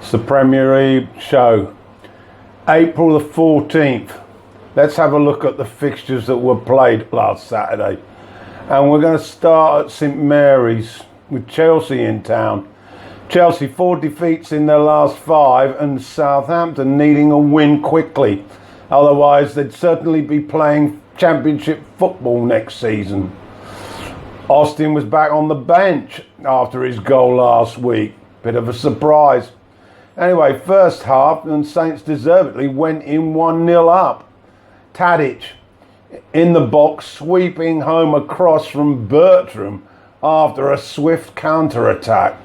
It's the Premier League show. April the 14th. Let's have a look at the fixtures that were played last Saturday. And we're going to start at St Mary's with Chelsea in town. Chelsea 4 defeats in their last 5 and Southampton needing a win quickly. Otherwise they'd certainly be playing championship football next season. Austin was back on the bench after his goal last week. Bit of a surprise. Anyway, first half, and Saints deservedly went in 1-0 up. Tadic in the box, sweeping home a cross from Bertram after a swift counter-attack.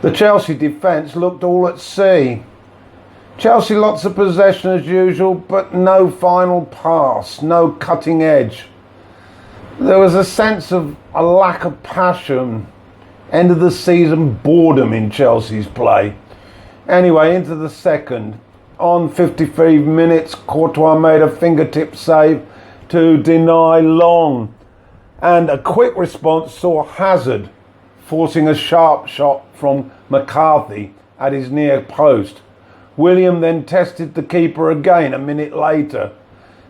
The Chelsea defence looked all at sea. Chelsea lots of possession as usual, but no final pass, no cutting edge. There was a sense of a lack of passion, end of the season boredom in Chelsea's play. Anyway, into the second. On 53 minutes, Courtois made a fingertip save to deny Long. And a quick response saw Hazard forcing a sharp shot from McCarthy at his near post. William then tested the keeper again a minute later.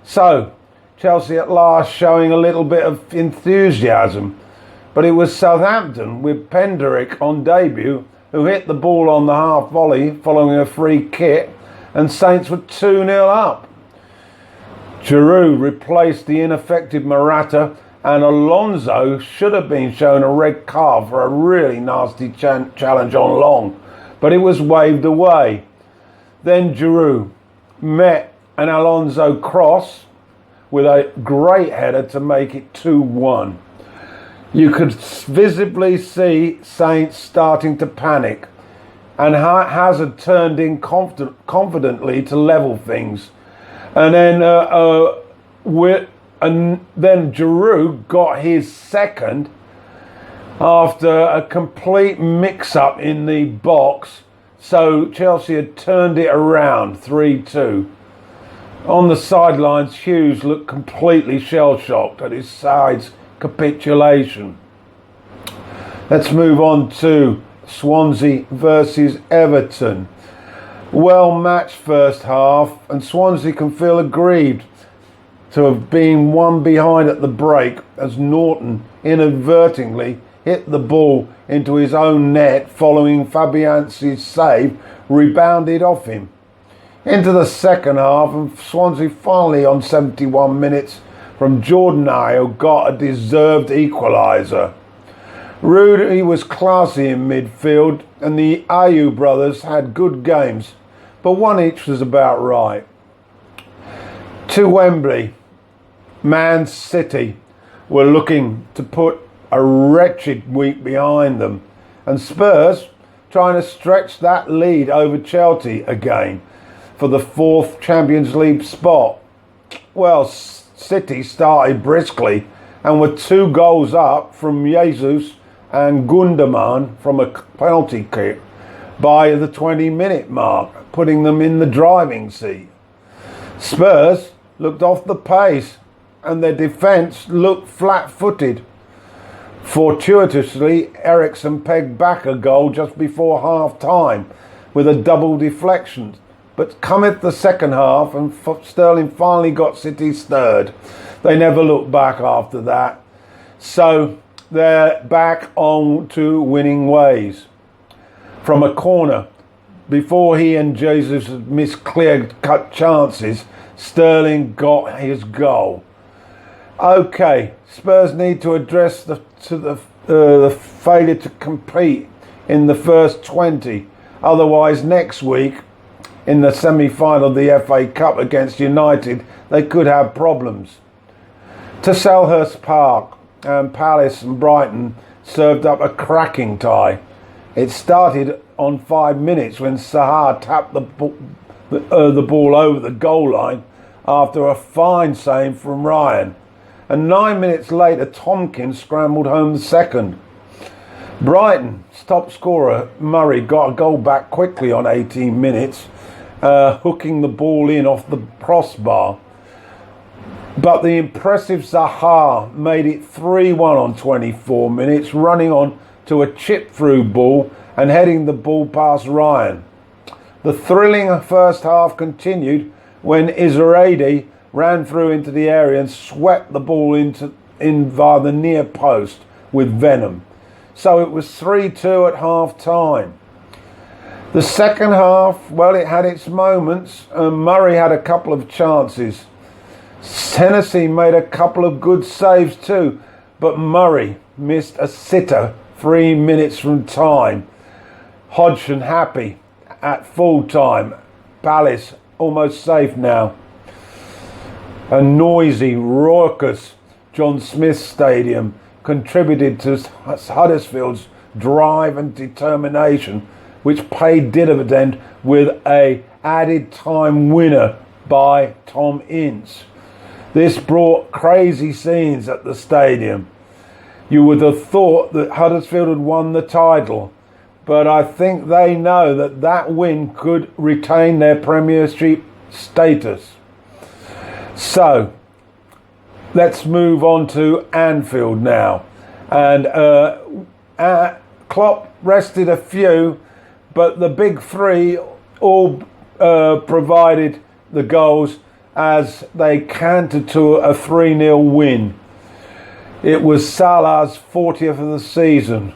So, Chelsea at last showing a little bit of enthusiasm. But it was Southampton with Penderick on debut who hit the ball on the half volley following a free kick, and Saints were 2-0 up. Giroud replaced the ineffective Morata, and Alonso should have been shown a red card for a really nasty challenge on Long, but it was waved away. Then Giroud met an Alonso cross with a great header to make it 2-1. You could visibly see Saints starting to panic, and Hazard turned in confidently to level things. And then Giroud got his second after a complete mix-up in the box. So Chelsea had turned it around 3-2. On the sidelines, Hughes looked completely shell-shocked at his side's capitulation. Let's move on to Swansea versus Everton. Well matched first half, and Swansea can feel aggrieved to have been one behind at the break as Norton inadvertently hit the ball into his own net following Fabianski's save rebounded off him. Into the second half, and Swansea finally on 71 minutes from Jordan Ayew got a deserved equaliser. Rudy was classy in midfield, and the Ayew brothers had good games, but one each was about right. To Wembley, Man City were looking to put a wretched week behind them, and Spurs trying to stretch that lead over Chelsea again for the 4th Champions League spot. Well, City started briskly and were 2 goals up from Jesus and Gundogan from a penalty kick by the 20-minute mark, putting them in the driving seat. Spurs looked off the pace and their defence looked flat-footed. Fortuitously, Eriksen pegged back a goal just before half-time with a double deflection. But cometh the second half, and Sterling finally got City's third. They never looked back after that. So they're back on to winning ways. From a corner, before he and Jesus had missed clear-cut chances, Sterling got his goal. Okay, Spurs need to address the failure to compete in the first 20. Otherwise, next week, in the semi-final of the FA Cup against United, they could have problems. To Selhurst Park, Palace and Brighton served up a cracking tie. It started on 5 minutes when Sahar tapped the ball over the goal line after a fine save from Ryan. And 9 minutes later, Tompkins scrambled home the second. Brighton's top scorer, Murray, got a goal back quickly on 18 minutes, hooking the ball in off the crossbar. But the impressive Zaha made it 3-1 on 24 minutes, running on to a chip-through ball and heading the ball past Ryan. The thrilling first half continued when Izaredi ran through into the area and swept the ball in via the near post with venom. So it was 3-2 at half time. The second half, well, it had its moments. Murray had a couple of chances. Tennessee made a couple of good saves too, but Murray missed a sitter 3 minutes from time. Hodgson happy at full time. Palace almost safe now. A noisy, raucous John Smith Stadium contributed to Huddersfield's drive and determination, which paid dividend with a added time winner by Tom Ince. This brought crazy scenes at the stadium. You would have thought that Huddersfield had won the title, but I think they know that that win could retain their Premiership status. So, let's move on to Anfield now. And Klopp rested a few, but the big three all provided the goals as they cantered to a 3-0 win. It was Salah's 40th of the season.